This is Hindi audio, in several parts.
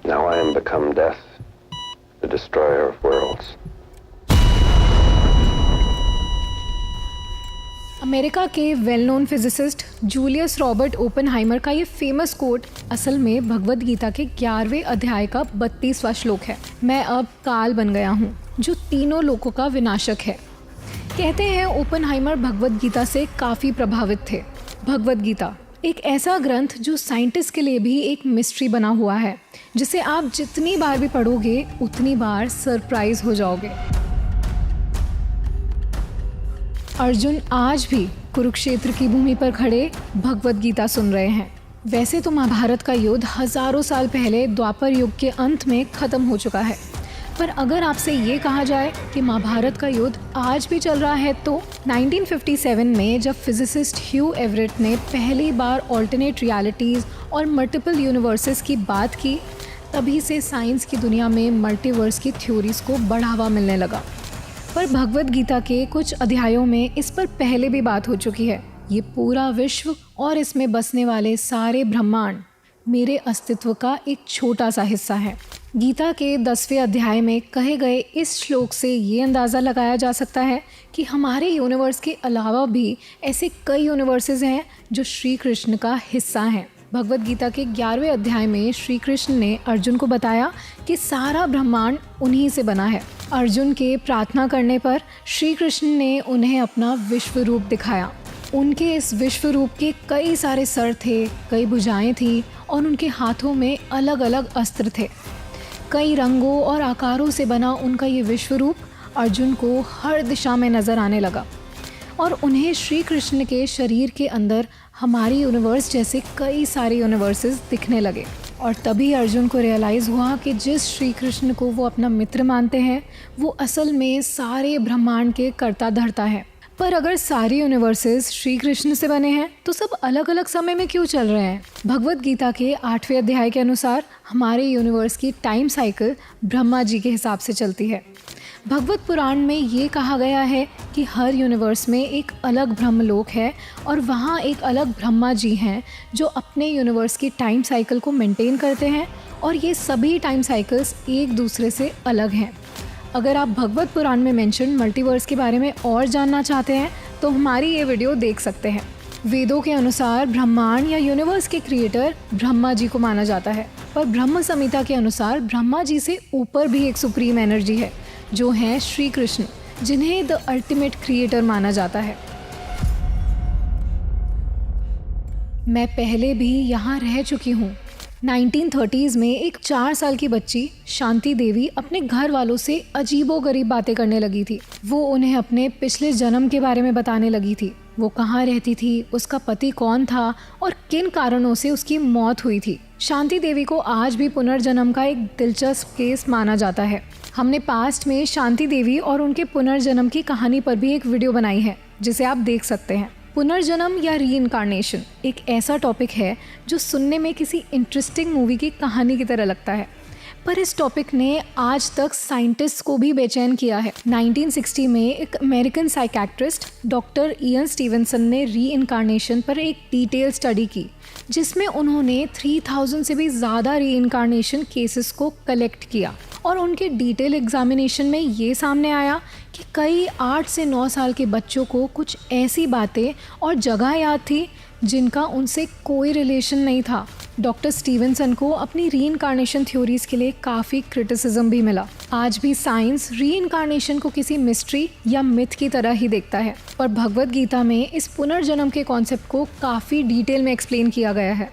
Now I am become death, the destroyer of worlds. America के well known physicist Julius Robert Oppenheimer का ये फेमस कोट असल में भगवद गीता के 11वें अध्याय का 32वां श्लोक है। मैं अब काल बन गया हूँ जो तीनों लोकों का विनाशक है। कहते हैं ओपेनहाइमर भगवद गीता से काफ़ी प्रभावित थे। भगवद गीता एक ऐसा ग्रंथ जो साइंटिस्ट के लिए भी एक मिस्ट्री बना हुआ है, जिसे आप जितनी बार भी पढ़ोगे उतनी बार सरप्राइज हो जाओगे। अर्जुन आज भी कुरुक्षेत्र की भूमि पर खड़े भगवद गीता सुन रहे हैं। वैसे तो महाभारत का युद्ध हजारों साल पहले द्वापर युग के अंत में खत्म हो चुका है, पर अगर आपसे ये कहा जाए कि महाभारत का युद्ध आज भी चल रहा है तो 1957 में जब फिजिसिस्ट ह्यू एवरेट ने पहली बार ऑल्टरनेट रियलिटीज़ और मल्टीपल यूनिवर्सेस की बात की, तभी से साइंस की दुनिया में मल्टीवर्स की थ्योरीज को बढ़ावा मिलने लगा। पर भगवद गीता के कुछ अध्यायों में इस पर पहले भी बात हो चुकी है। ये पूरा विश्व और इसमें बसने वाले सारे ब्रह्मांड मेरे अस्तित्व का एक छोटा सा हिस्सा है। गीता के 10वें अध्याय में कहे गए इस श्लोक से ये अंदाज़ा लगाया जा सकता है कि हमारे यूनिवर्स के अलावा भी ऐसे कई यूनिवर्सेस हैं जो श्री कृष्ण का हिस्सा हैं। भगवद गीता के 11वें अध्याय में श्री कृष्ण ने अर्जुन को बताया कि सारा ब्रह्मांड उन्हीं से बना है। अर्जुन के प्रार्थना करने पर श्री कृष्ण ने उन्हें अपना विश्व रूप दिखाया। उनके इस विश्व रूप के कई सारे सर थे, कई भुजाएं थी और उनके हाथों में अलग अलग अस्त्र थे। कई रंगों और आकारों से बना उनका ये विश्व रूप अर्जुन को हर दिशा में नजर आने लगा और उन्हें श्री कृष्ण के शरीर के अंदर हमारी यूनिवर्स जैसे कई सारे यूनिवर्सेस दिखने लगे। और तभी अर्जुन को रियलाइज़ हुआ कि जिस श्री कृष्ण को वो अपना मित्र मानते हैं वो असल में सारे ब्रह्मांड के कर्ता धर्ता है। पर अगर सारे यूनिवर्सेस श्री कृष्ण से बने हैं तो सब अलग अलग समय में क्यों चल रहे हैं? भगवद गीता के 8वें अध्याय के अनुसार हमारे यूनिवर्स की टाइम साइकिल ब्रह्मा जी के हिसाब से चलती है। भगवत पुराण में ये कहा गया है कि हर यूनिवर्स में एक अलग ब्रह्मलोक है और वहाँ एक अलग ब्रह्मा जी हैं जो अपने यूनिवर्स की टाइम साइकिल को मेंटेन करते हैं और ये सभी टाइम साइकिल्स एक दूसरे से अलग हैं। अगर आप भगवत पुराण में मेंशन मल्टीवर्स के बारे में और जानना चाहते हैं तो हमारी ये वीडियो देख सकते हैं। वेदों के अनुसार ब्रह्मांड या यूनिवर्स के क्रिएटर ब्रह्मा जी को माना जाता है, पर ब्रह्म संहिता के अनुसार ब्रह्मा जी से ऊपर भी एक सुप्रीम एनर्जी है जो हैं श्री कृष्ण, जिन्हें द अल्टीमेट क्रिएटर माना जाता है। मैं पहले भी यहाँ रह चुकी हूँ। 1930s में एक 4 साल की बच्ची शांति देवी अपने घर वालों से अजीबोगरीब बातें करने लगी थी। वो उन्हें अपने पिछले जन्म के बारे में बताने लगी थी। वो कहाँ रहती थी, उसका पति कौन था और किन कारणों से उसकी मौत हुई थी। शांति देवी को आज भी पुनर्जन्म का एक दिलचस्प केस माना जाता है। हमने पास्ट में शांति देवी और उनके पुनर्जन्म की कहानी पर भी एक वीडियो बनाई है जिसे आप देख सकते हैं। पुनर्जन्म या रीइंकार्नेशन एक ऐसा टॉपिक है जो सुनने में किसी इंटरेस्टिंग मूवी की कहानी की तरह लगता है, पर इस टॉपिक ने आज तक साइंटिस्ट को भी बेचैन किया है। 1960 में एक American psychiatrist doctor Ian Stevenson ने रीइंकार्नेशन पर एक डिटेल स्टडी की जिसमें उन्होंने 3000 से भी ज़्यादा रीइंकार्नेशन केसेस को कलेक्ट किया और उनके डिटेल एग्जामिनेशन में ये सामने आया कि कई 8 से 9 साल के बच्चों को कुछ ऐसी बातें और जगह याद थी जिनका उनसे कोई रिलेशन नहीं था। डॉक्टर स्टीवनसन को अपनी रीइंकार्नेशन थ्योरीज के लिए काफ़ी क्रिटिसिज्म भी मिला। आज भी साइंस रीइंकार्नेशन को किसी मिस्ट्री या मिथ की तरह ही देखता है, पर भगवद गीता में इस पुनर्जन्म के कॉन्सेप्ट को काफ़ी डिटेल में एक्सप्लेन किया गया है।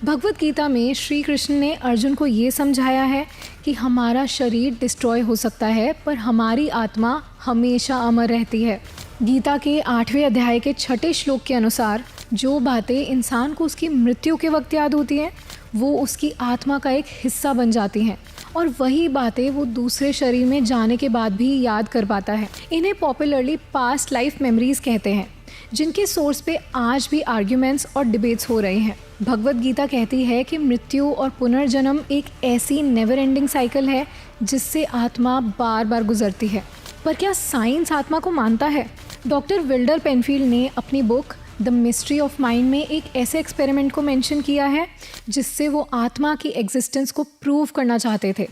भगवद गीता में श्री कृष्ण ने अर्जुन को ये समझाया है कि हमारा शरीर डिस्ट्रॉय हो सकता है पर हमारी आत्मा हमेशा अमर रहती है। गीता के 8वें अध्याय के 6ठे श्लोक के अनुसार जो बातें इंसान को उसकी मृत्यु के वक्त याद होती हैं वो उसकी आत्मा का एक हिस्सा बन जाती हैं और वही बातें वो दूसरे शरीर में जाने के बाद भी याद कर पाता है। इन्हें पॉपुलरली पास्ट लाइफ मेमोरीज कहते हैं, जिनके सोर्स पे आज भी आर्ग्यूमेंट्स और डिबेट्स हो रहे हैं। भगवद गीता कहती है कि मृत्यु और पुनर्जन्म एक ऐसी नेवर एंडिंग साइकिल है जिससे आत्मा बार बार गुजरती है। पर क्या साइंस आत्मा को मानता है? डॉक्टर विल्डर पेनफील्ड ने अपनी book the mystery of mind में एक ऐसे एक्सपेरिमेंट को मेंशन किया है जिससे वो आत्मा की एग्जिस्टेंस को प्रूव करना चाहते थे।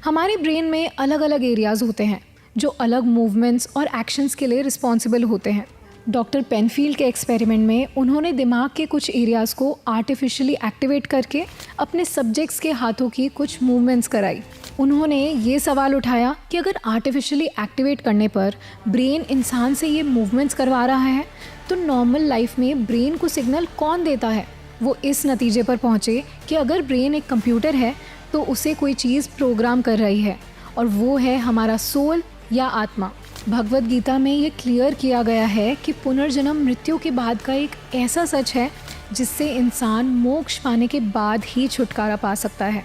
हमारे ब्रेन में अलग अलग एरियाज़ होते हैं जो अलग मूवमेंट्स और एक्शंस के लिए रिस्पॉन्सिबल होते हैं। डॉक्टर पेनफील्ड के एक्सपेरिमेंट में उन्होंने दिमाग के कुछ एरियाज़ को आर्टिफिशियली एक्टिवेट करके अपने सब्जेक्ट्स के हाथों की कुछ मूवमेंट्स कराई। उन्होंने ये सवाल उठाया कि अगर आर्टिफिशियली एक्टिवेट करने पर ब्रेन इंसान से ये मूवमेंट्स करवा रहा है तो नॉर्मल लाइफ में ब्रेन को सिग्नल कौन देता है। वो इस नतीजे पर पहुँचे कि अगर ब्रेन एक कंप्यूटर है तो उसे कोई चीज़ प्रोग्राम कर रही है और वो है हमारा सोल या आत्मा। भगवद गीता में ये क्लियर किया गया है कि पुनर्जन्म मृत्यु के बाद का एक ऐसा सच है जिससे इंसान मोक्ष पाने के बाद ही छुटकारा पा सकता है।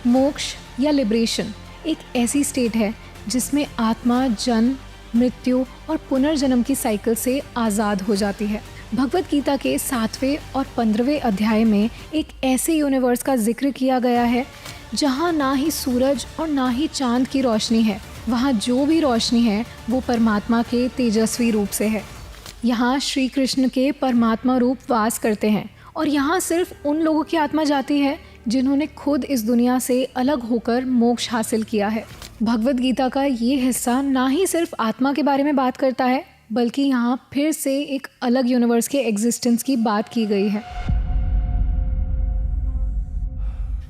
मोक्ष या लिबरेशन एक ऐसी स्टेट है जिसमें आत्मा जन्म, मृत्यु और पुनर्जन्म की साइकिल से आज़ाद हो जाती है। भगवद गीता के 7वें और 15वें अध्याय में एक ऐसे यूनिवर्स का जिक्र किया गया है जहाँ ना ही सूरज और ना ही चांद की रोशनी है। वहाँ जो भी रोशनी है वो परमात्मा के तेजस्वी रूप से है। यहाँ श्री कृष्ण के परमात्मा रूप वास करते हैं और यहाँ सिर्फ उन लोगों की आत्मा जाती है जिन्होंने खुद इस दुनिया से अलग होकर मोक्ष हासिल किया है। भगवद गीता का ये हिस्सा ना ही सिर्फ आत्मा के बारे में बात करता है बल्कि यहाँ फिर से एक अलग यूनिवर्स के एग्जिस्टेंस की बात की गई है।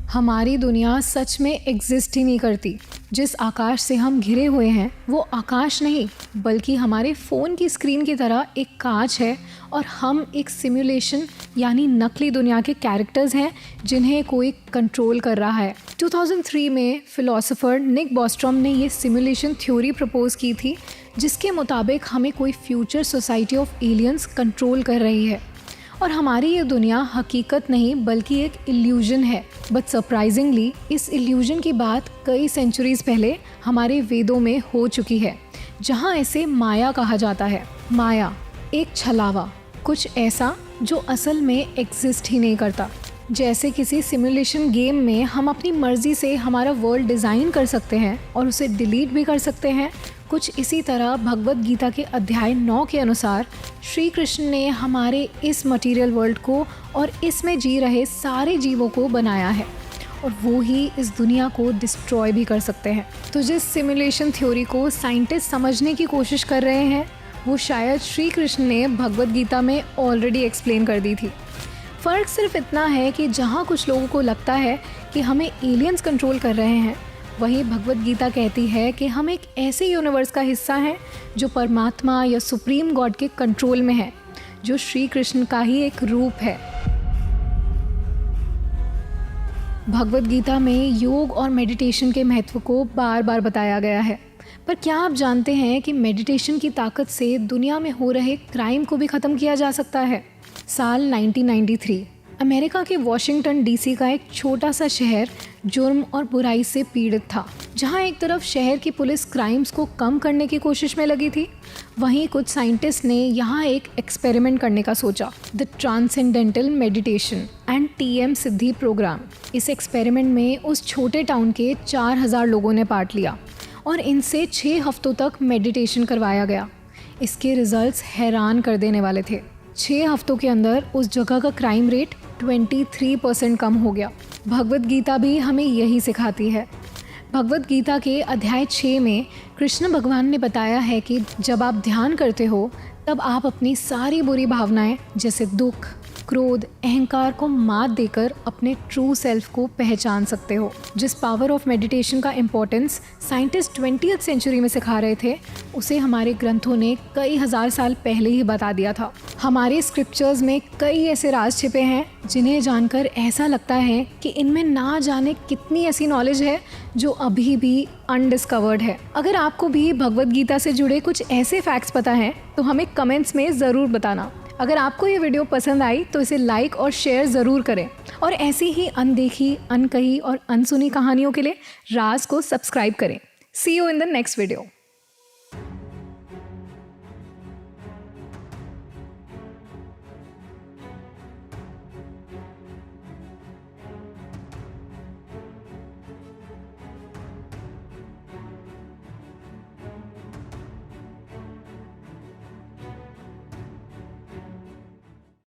हमारी दुनिया सच में एग्जिस्ट ही नहीं करती। जिस आकाश से हम घिरे हुए हैं वो आकाश नहीं बल्कि हमारे फ़ोन की स्क्रीन की तरह एक कांच है और हम एक सिमुलेशन यानी नकली दुनिया के कैरेक्टर्स हैं जिन्हें कोई कंट्रोल कर रहा है। 2003 में फिलोसोफर निक बॉस्ट्रॉम ने ये सिमुलेशन थ्योरी प्रपोज की थी जिसके मुताबिक हमें कोई future society of aliens control कर रही है और हमारी ये दुनिया हकीकत नहीं बल्कि एक इल्यूजन है। बट सरप्राइजिंगली इस इल्यूजन की बात कई सेंचुरीज पहले हमारे वेदों में हो चुकी है जहाँ इसे माया कहा जाता है। माया एक छलावा, कुछ ऐसा जो असल में एग्जिस्ट ही नहीं करता। जैसे किसी सिमुलेशन गेम में हम अपनी मर्जी से हमारा वर्ल्ड डिज़ाइन कर सकते हैं और उसे डिलीट भी कर सकते हैं, कुछ इसी तरह भगवद गीता के अध्याय 9 के अनुसार श्री कृष्ण ने हमारे इस मटेरियल वर्ल्ड को और इसमें जी रहे सारे जीवों को बनाया है और वो ही इस दुनिया को डिस्ट्रॉय भी कर सकते हैं। तो जिस सिमुलेशन थ्योरी को साइंटिस्ट समझने की कोशिश कर रहे हैं वो शायद श्री कृष्ण ने भगवद गीता में ऑलरेडी एक्सप्लेन कर दी थी। फ़र्क सिर्फ इतना है कि जहाँ कुछ लोगों को लगता है कि हमें एलियंस कंट्रोल कर रहे हैं, वहीं भगवद गीता कहती है कि हम एक ऐसे यूनिवर्स का हिस्सा हैं जो परमात्मा या सुप्रीम गॉड के कंट्रोल में है, जो श्री कृष्ण का ही एक रूप है। भगवद गीता में योग और मेडिटेशन के महत्व को बार बार बताया गया है, पर क्या आप जानते हैं कि मेडिटेशन की ताकत से दुनिया में हो रहे क्राइम को भी ख़त्म किया जा सकता है। साल 1993 अमेरिका के वॉशिंगटन डीसी का एक छोटा सा शहर जुर्म और बुराई से पीड़ित था। जहां एक तरफ शहर की पुलिस क्राइम्स को कम करने की कोशिश में लगी थी, वहीं कुछ साइंटिस्ट ने यहां एक एक्सपेरिमेंट करने का सोचा, the transcendental meditation and TM Sidhi programme. इस एक्सपेरिमेंट में उस छोटे टाउन के 4000 लोगों ने पार्ट लिया और इनसे 6 हफ्तों तक मेडिटेशन करवाया गया। इसके रिजल्ट्स हैरान कर देने वाले थे। 6 हफ्तों के अंदर उस जगह का क्राइम रेट 23% कम हो गया। भगवद गीता भी हमें यही सिखाती है। भगवद गीता के अध्याय 6 में कृष्ण भगवान ने बताया है कि जब आप ध्यान करते हो तब आप अपनी सारी बुरी भावनाएं जैसे दुख, क्रोध, अहंकार को मात देकर अपने ट्रू सेल्फ को पहचान सकते हो। जिस पावर ऑफ मेडिटेशन का इम्पोर्टेंस साइंटिस्ट 20th सेंचुरी में सिखा रहे थे, उसे हमारे ग्रंथों ने कई हजार साल पहले ही बता दिया था। हमारे स्क्रिप्चर्स में कई ऐसे राज छिपे हैं जिन्हें जानकर ऐसा लगता है कि इनमें ना जाने कितनी ऐसी नॉलेज है जो अभी भी अनडिस्कवर्ड है। अगर आपको भी भगवद गीता से जुड़े कुछ ऐसे फैक्ट्स पता हैं तो हमें कमेंट्स में ज़रूर बताना। अगर आपको ये वीडियो पसंद आई तो इसे लाइक और शेयर ज़रूर करें और ऐसी ही अनदेखी, अनकही और अनसुनी कहानियों के लिए राज को सब्सक्राइब करें। See you in the next video.